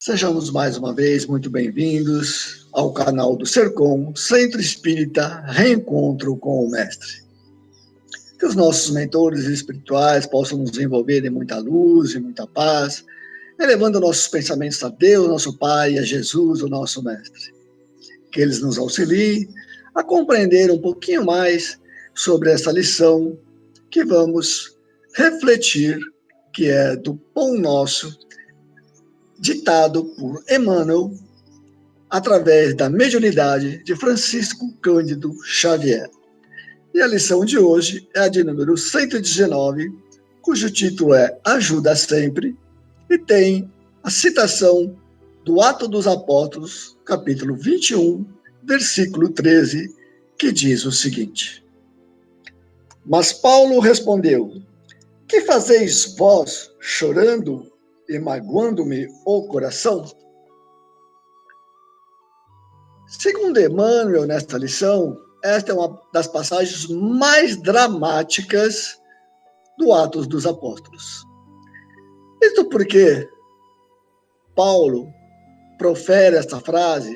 Sejamos mais uma vez muito bem-vindos ao canal do Sercom, Centro Espírita Reencontro com o Mestre. Que os nossos mentores espirituais possam nos envolver em muita luz e muita paz, elevando nossos pensamentos a Deus, nosso Pai, e a Jesus, o nosso Mestre. Que eles nos auxiliem a compreender um pouquinho mais sobre essa lição que vamos refletir, que é do Pão Nosso, ditado por Emmanuel, através da mediunidade de Francisco Cândido Xavier. E a lição de hoje é a de número 119, cujo título é Ajuda Sempre, e tem a citação do Atos dos Apóstolos, capítulo 21, versículo 13, que diz o seguinte: Mas Paulo respondeu: Que fazeis vós, chorando e magoando-me o coração? Segundo Emmanuel, nesta lição, esta é uma das passagens mais dramáticas do Atos dos Apóstolos. Isso porque Paulo profere essa frase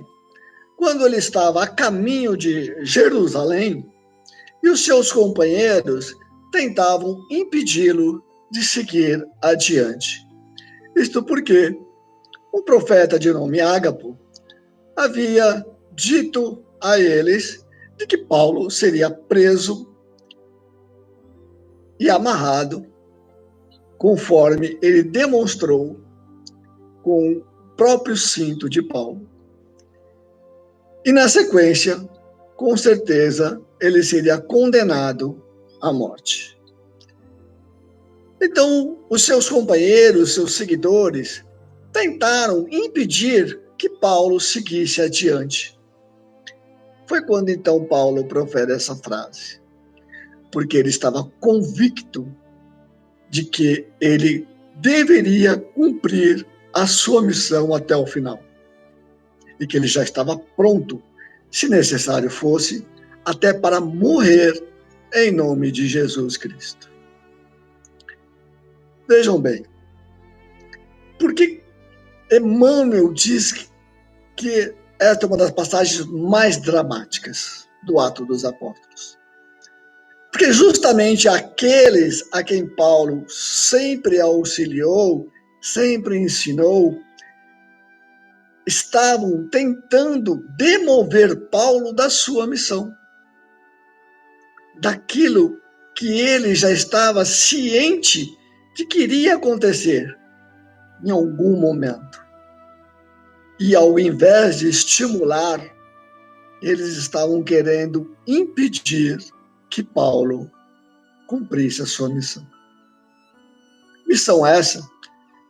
quando ele estava a caminho de Jerusalém e os seus companheiros tentavam impedi-lo de seguir adiante. Isto porque um profeta de nome Ágapo havia dito a eles de que Paulo seria preso e amarrado, conforme ele demonstrou com o próprio cinto de Paulo. E na sequência, com certeza, ele seria condenado à morte. Então, os seus companheiros, seus seguidores, tentaram impedir que Paulo seguisse adiante. Foi quando então Paulo profere essa frase, porque ele estava convicto de que ele deveria cumprir a sua missão até o final, e que ele já estava pronto, se necessário fosse, até para morrer em nome de Jesus Cristo. Vejam bem, por que Emmanuel diz que esta é uma das passagens mais dramáticas do Atos dos Apóstolos? Porque justamente aqueles a quem Paulo sempre auxiliou, sempre ensinou, estavam tentando demover Paulo da sua missão, daquilo que ele já estava ciente de que iria acontecer em algum momento. E ao invés de estimular, eles estavam querendo impedir que Paulo cumprisse a sua missão. Missão essa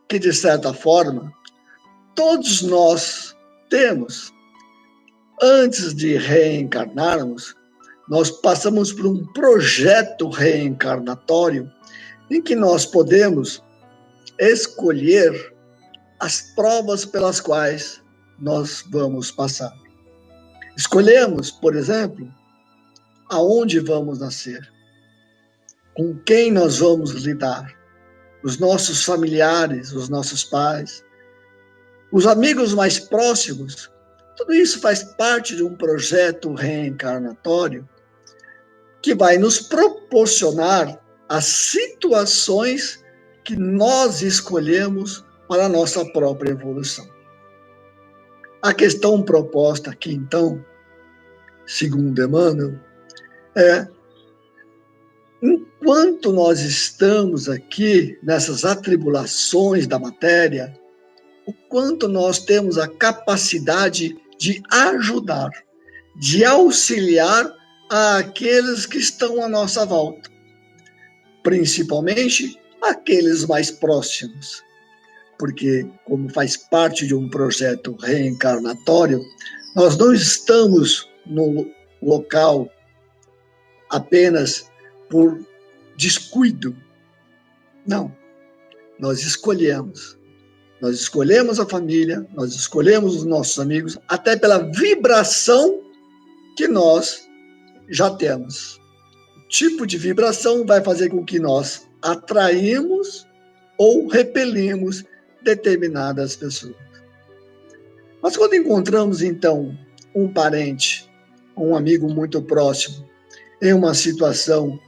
que, de certa forma, todos nós temos. Antes de reencarnarmos, nós passamos por um projeto reencarnatório em que nós podemos escolher as provas pelas quais nós vamos passar. Escolhemos, por exemplo, aonde vamos nascer, com quem nós vamos lidar, os nossos familiares, os nossos pais, os amigos mais próximos. Tudo isso faz parte de um projeto reencarnatório que vai nos proporcionar as situações que nós escolhemos para a nossa própria evolução. A questão proposta aqui, então, segundo Emmanuel, é: enquanto nós estamos aqui nessas atribulações da matéria, o quanto nós temos a capacidade de ajudar, de auxiliar àqueles que estão à nossa volta, principalmente aqueles mais próximos, porque, como faz parte de um projeto reencarnatório, nós não estamos no local apenas por descuido. Não, nós escolhemos a família, nós escolhemos os nossos amigos, até pela vibração que nós já temos. O tipo de vibração vai fazer com que nós atraímos ou repelimos determinadas pessoas. Mas quando encontramos, então, um parente, um amigo muito próximo, em uma situação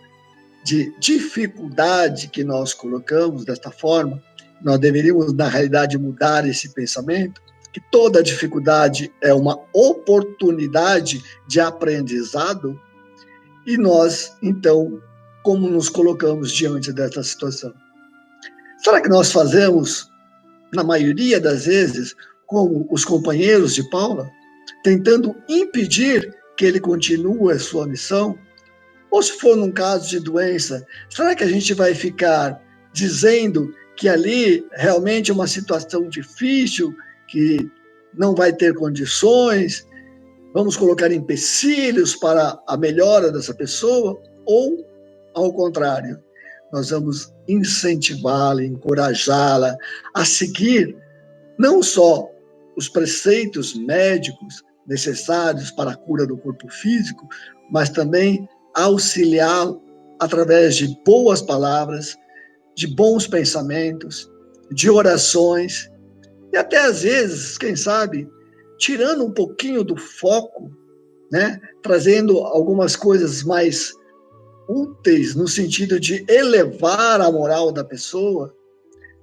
de dificuldade que nós colocamos desta forma, nós deveríamos, na realidade, mudar esse pensamento, que toda dificuldade é uma oportunidade de aprendizado, e nós, então, como nos colocamos diante dessa situação? Será que nós fazemos, na maioria das vezes, como os companheiros de Paulo, tentando impedir que ele continue a sua missão? Ou se for num caso de doença, será que a gente vai ficar dizendo que ali realmente é uma situação difícil, que não vai ter condições, vamos colocar empecilhos para a melhora dessa pessoa? Ou, ao contrário, nós vamos incentivá-la, encorajá-la a seguir não só os preceitos médicos necessários para a cura do corpo físico, mas também auxiliá-lo através de boas palavras, de bons pensamentos, de orações, e até às vezes, quem sabe, tirando um pouquinho do foco, né, trazendo algumas coisas mais úteis no sentido de elevar a moral da pessoa,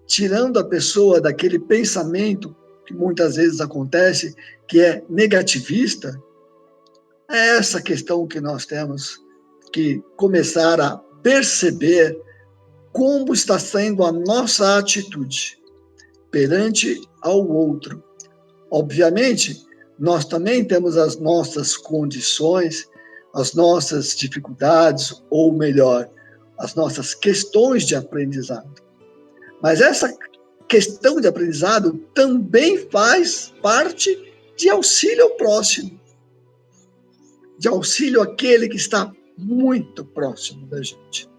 tirando a pessoa daquele pensamento que muitas vezes acontece, que é negativista. É essa questão que nós temos que começar a perceber como está sendo a nossa atitude perante ao outro. Obviamente, nós também temos as nossas condições, as nossas dificuldades, ou melhor, as nossas questões de aprendizado. Mas essa questão de aprendizado também faz parte de auxílio ao próximo, de auxílio àquele que está muito próximo da gente.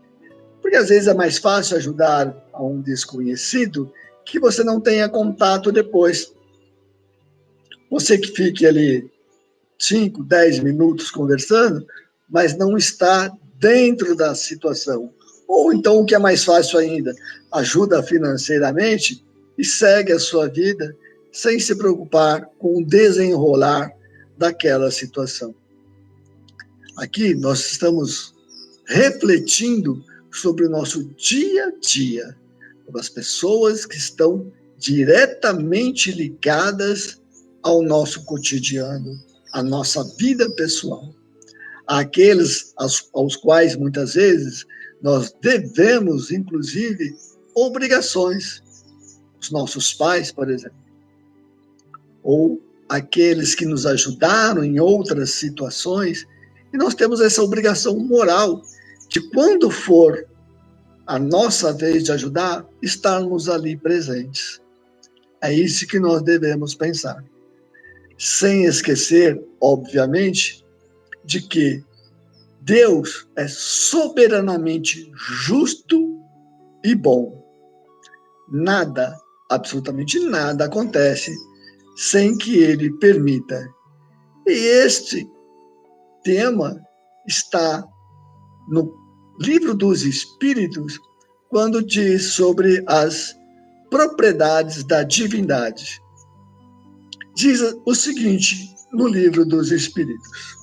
Porque às vezes é mais fácil ajudar a um desconhecido que você não tenha contato depois. Você que fique ali 5, 10 minutos conversando, mas não está dentro da situação. Ou então, o que é mais fácil ainda, ajuda financeiramente e segue a sua vida sem se preocupar com o desenrolar daquela situação. Aqui nós estamos refletindo sobre o nosso dia a dia, sobre as pessoas que estão diretamente ligadas ao nosso cotidiano, à nossa vida pessoal, àqueles aos quais muitas vezes nós devemos, inclusive, obrigações. Os nossos pais, por exemplo, ou aqueles que nos ajudaram em outras situações, e nós temos essa obrigação moral de, quando for a nossa vez de ajudar, estarmos ali presentes. É isso que nós devemos pensar. Sem esquecer, obviamente, de que Deus é soberanamente justo e bom. Nada, absolutamente nada acontece sem que ele permita. E este tema está no Livro dos Espíritos, quando diz sobre as propriedades da divindade. Diz o seguinte no Livro dos Espíritos,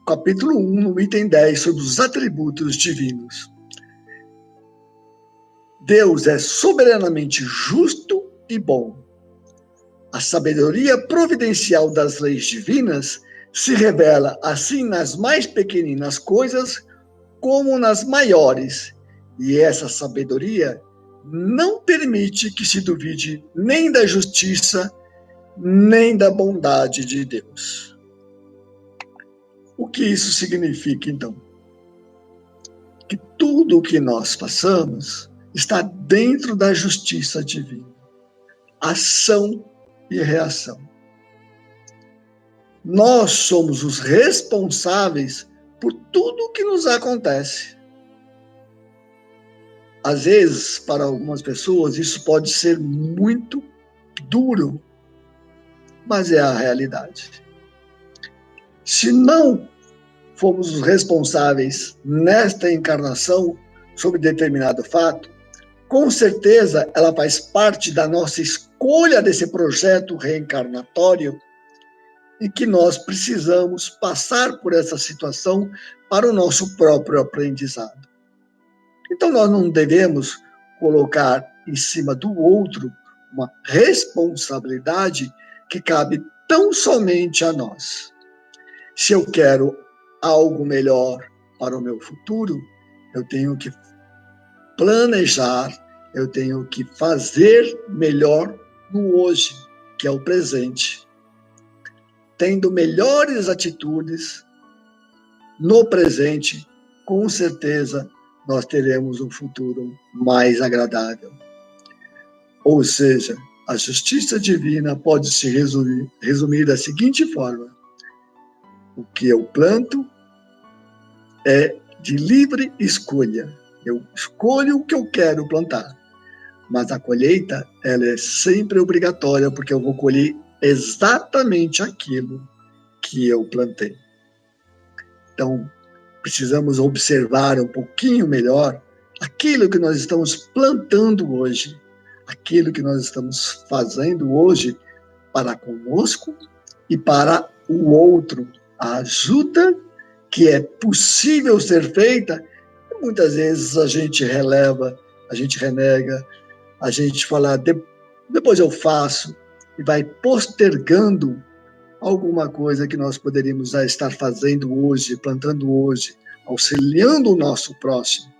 capítulo 1, no item 10, sobre os atributos divinos. Deus é soberanamente justo e bom. A sabedoria providencial das leis divinas se revela assim nas mais pequeninas coisas como nas maiores, e essa sabedoria não permite que se duvide nem da justiça, nem da bondade de Deus. O que isso significa, então? Que tudo o que nós passamos está dentro da justiça divina. Ação e reação. Nós somos os responsáveis por tudo o que nos acontece. Às vezes, para algumas pessoas, isso pode ser muito duro, mas é a realidade. Se não fomos os responsáveis nesta encarnação sobre determinado fato, com certeza ela faz parte da nossa escolha desse projeto reencarnatório em que nós precisamos passar por essa situação para o nosso próprio aprendizado. Então, nós não devemos colocar em cima do outro uma responsabilidade que cabe tão somente a nós. Se eu quero algo melhor para o meu futuro, eu tenho que planejar, eu tenho que fazer melhor no hoje, que é o presente. Tendo melhores atitudes no presente, com certeza nós teremos um futuro mais agradável. Ou seja, a justiça divina pode se resumir da seguinte forma: o que eu planto é de livre escolha. Eu escolho o que eu quero plantar. Mas a colheita, ela é sempre obrigatória, porque eu vou colher exatamente aquilo que eu plantei. Então, precisamos observar um pouquinho melhor aquilo que nós estamos plantando hoje, aquilo que nós estamos fazendo hoje para conosco e para o outro. A ajuda que é possível ser feita, muitas vezes a gente releva, a gente renega, a gente fala, depois eu faço, e vai postergando alguma coisa que nós poderíamos já estar fazendo hoje, plantando hoje, auxiliando o nosso próximo,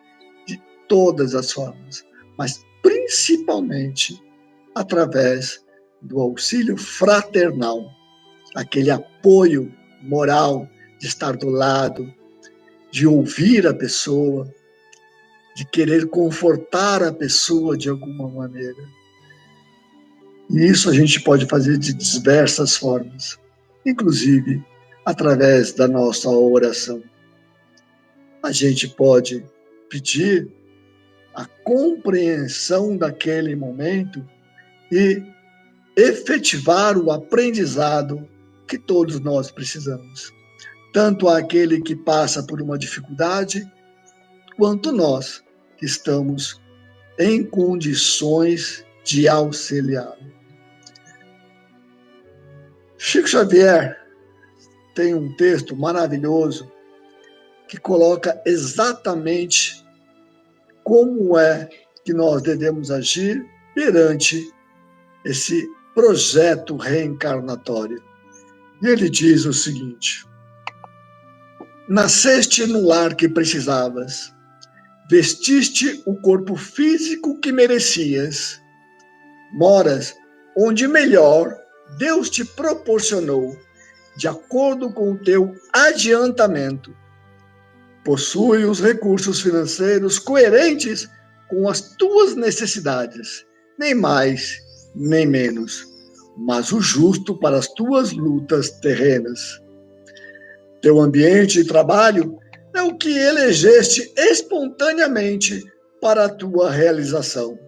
de todas as formas, mas principalmente através do auxílio fraternal, aquele apoio moral de estar do lado, de ouvir a pessoa, de querer confortar a pessoa de alguma maneira. E isso a gente pode fazer de diversas formas, inclusive através da nossa oração. A gente pode pedir a compreensão daquele momento e efetivar o aprendizado que todos nós precisamos. Tanto aquele que passa por uma dificuldade, quanto nós que estamos em condições de auxiliá-lo. Chico Xavier tem um texto maravilhoso que coloca exatamente como é que nós devemos agir perante esse projeto reencarnatório. E ele diz o seguinte: nasceste no lar que precisavas, vestiste o corpo físico que merecias, moras onde melhor Deus te proporcionou, de acordo com o teu adiantamento. Possui os recursos financeiros coerentes com as tuas necessidades, nem mais, nem menos, mas o justo para as tuas lutas terrenas. Teu ambiente de trabalho é o que elegeste espontaneamente para a tua realização.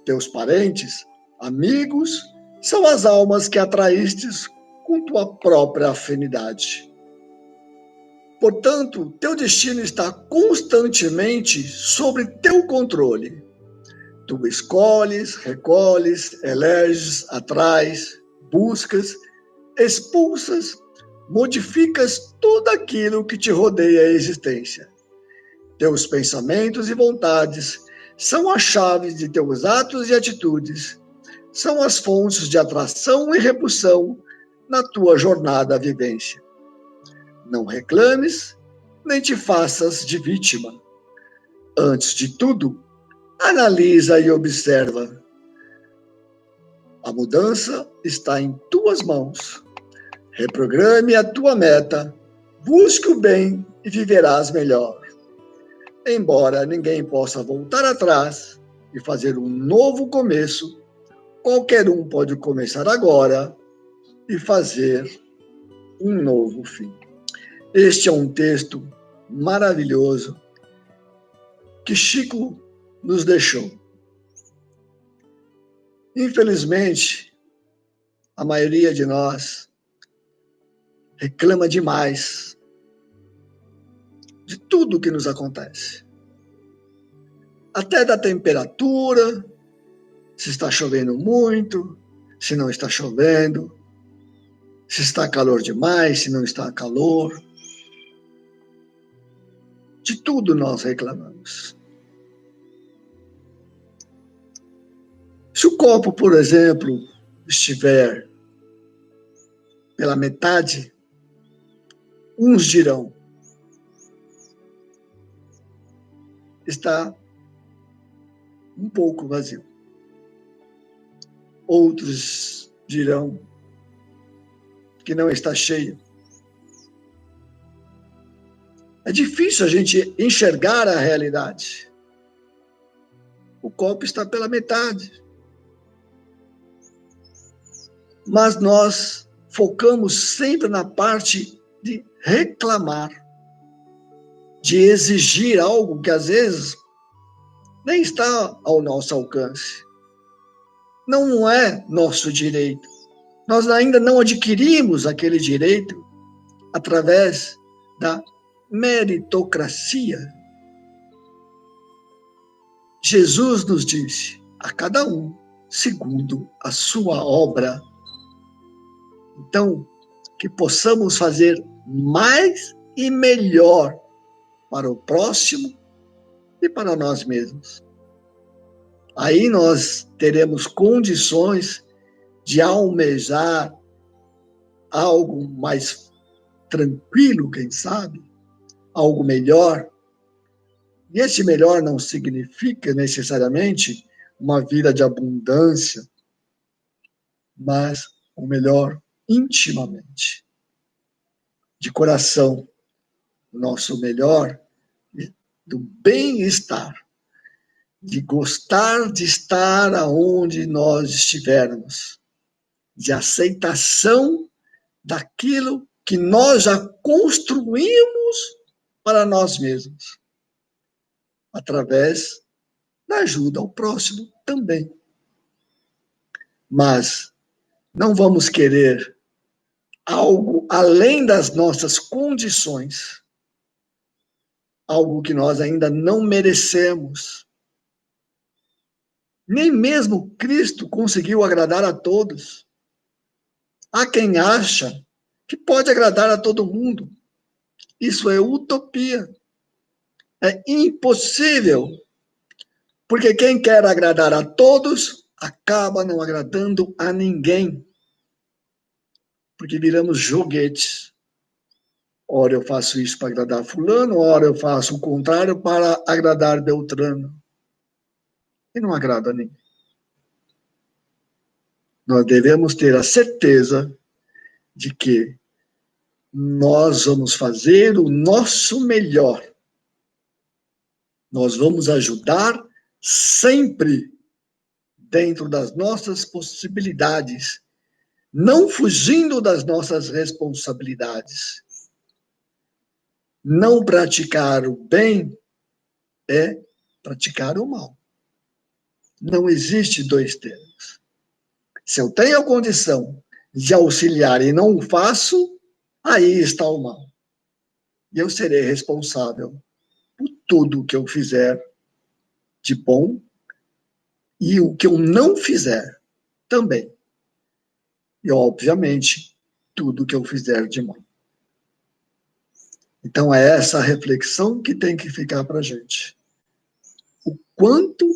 Teus parentes, amigos, são as almas que atraístes com tua própria afinidade. Portanto, teu destino está constantemente sob teu controle. Tu escolhes, recolhes, eleges, atrás, buscas, expulsas, modificas tudo aquilo que te rodeia a existência. Teus pensamentos e vontades são as chaves de teus atos e atitudes, são as fontes de atração e repulsão na tua jornada à vivência. Não reclames, nem te faças de vítima. Antes de tudo, analisa e observa. A mudança está em tuas mãos. Reprograme a tua meta, busque o bem e viverás melhor. Embora ninguém possa voltar atrás e fazer um novo começo, qualquer um pode começar agora e fazer um novo fim. Este é um texto maravilhoso que Chico nos deixou. Infelizmente, a maioria de nós reclama demais de tudo que nos acontece. Até da temperatura, se está chovendo muito, se não está chovendo. se está calor demais, se não está calor. De tudo nós reclamamos. Se o copo, por exemplo, estiver pela metade, uns dirão, está um pouco vazio. Outros dirão que não está cheio. É difícil a gente enxergar a realidade. O copo está pela metade. Mas nós focamos sempre na parte de reclamar, de exigir algo que às vezes nem está ao nosso alcance. Não é nosso direito. Nós ainda não adquirimos aquele direito através da meritocracia. Jesus nos disse, a cada um segundo a sua obra. Então, que possamos fazer mais e melhor para o próximo e para nós mesmos. Aí nós teremos condições de almejar algo mais tranquilo, quem sabe, algo melhor. E esse melhor não significa necessariamente uma vida de abundância, mas o melhor intimamente, de coração, o nosso melhor do bem-estar, de gostar de estar aonde nós estivermos, de aceitação daquilo que nós já construímos para nós mesmos, através da ajuda ao próximo também. Mas não vamos querer algo além das nossas condições, algo que nós ainda não merecemos. Nem mesmo Cristo conseguiu agradar a todos. Há quem acha que pode agradar a todo mundo. Isso é utopia. É impossível. Porque quem quer agradar a todos, acaba não agradando a ninguém. Porque viramos joguetes. Ora eu faço isso para agradar fulano, ora eu faço o contrário para agradar Beltrano. E não agrada a ninguém. Nós devemos ter a certeza de que nós vamos fazer o nosso melhor. Nós vamos ajudar sempre dentro das nossas possibilidades, não fugindo das nossas responsabilidades. Não praticar o bem é praticar o mal. Não existe dois termos. Se eu tenho a condição de auxiliar e não o faço, aí está o mal. E eu serei responsável por tudo que eu fizer de bom e o que eu não fizer também. E, obviamente, tudo que eu fizer de mal. Então, é essa reflexão que tem que ficar para a gente. O quanto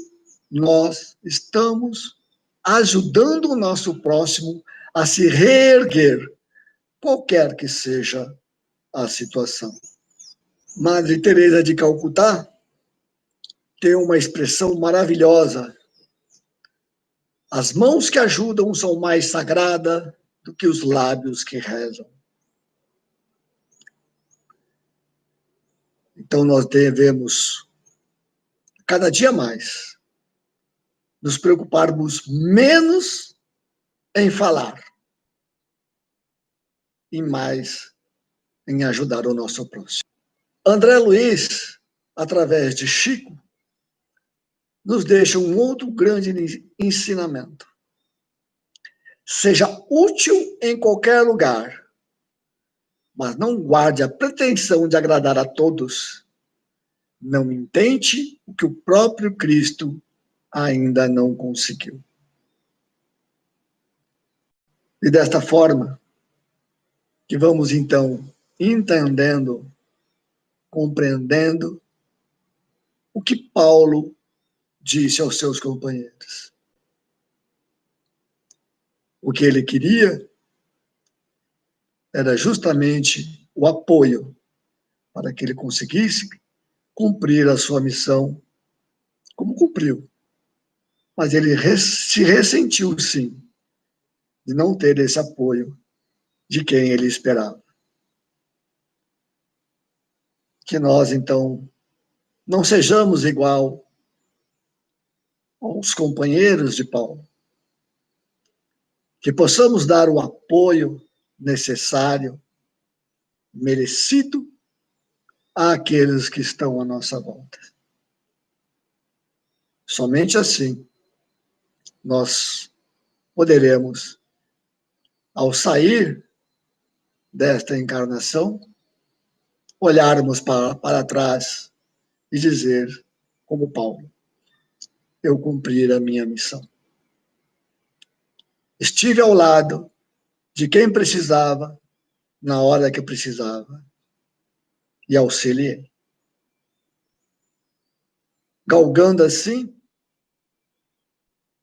nós estamos ajudando o nosso próximo a se reerguer, qualquer que seja a situação. Madre Teresa de Calcutá tem uma expressão maravilhosa. As mãos que ajudam são mais sagradas do que os lábios que rezam. Então nós devemos, cada dia mais, nos preocuparmos menos em falar e mais em ajudar o nosso próximo. André Luiz, através de Chico, nos deixa um outro grande ensinamento. Seja útil em qualquer lugar, mas não guarde a pretensão de agradar a todos. Não intente o que o próprio Cristo ainda não conseguiu. E desta forma, que vamos então entendendo, compreendendo o que Paulo disse aos seus companheiros. O que ele queria era justamente o apoio para que ele conseguisse cumprir a sua missão como cumpriu. Mas ele se ressentiu, sim, de não ter esse apoio de quem ele esperava. Que nós, então, não sejamos igual aos companheiros de Paulo. Que possamos dar o apoio necessário, merecido, àqueles que estão à nossa volta. Somente assim nós poderemos, ao sair desta encarnação, olharmos para trás e dizer, como Paulo, eu cumpri a minha missão. Estive ao lado de quem precisava, na hora que precisava, e auxiliei. Galgando assim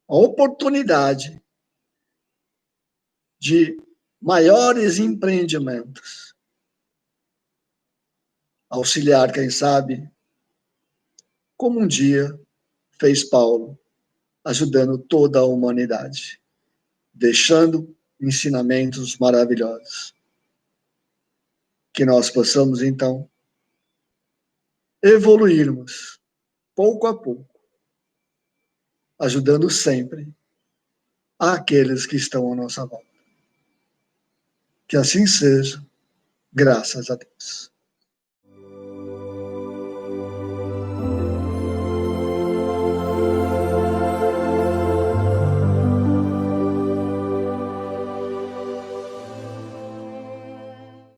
a oportunidade de maiores empreendimentos. Auxiliar, quem sabe, como um dia fez Paulo, ajudando toda a humanidade, deixando ensinamentos maravilhosos. Que nós possamos, então, evoluirmos, pouco a pouco, ajudando sempre àqueles que estão à nossa volta. Que assim seja, graças a Deus.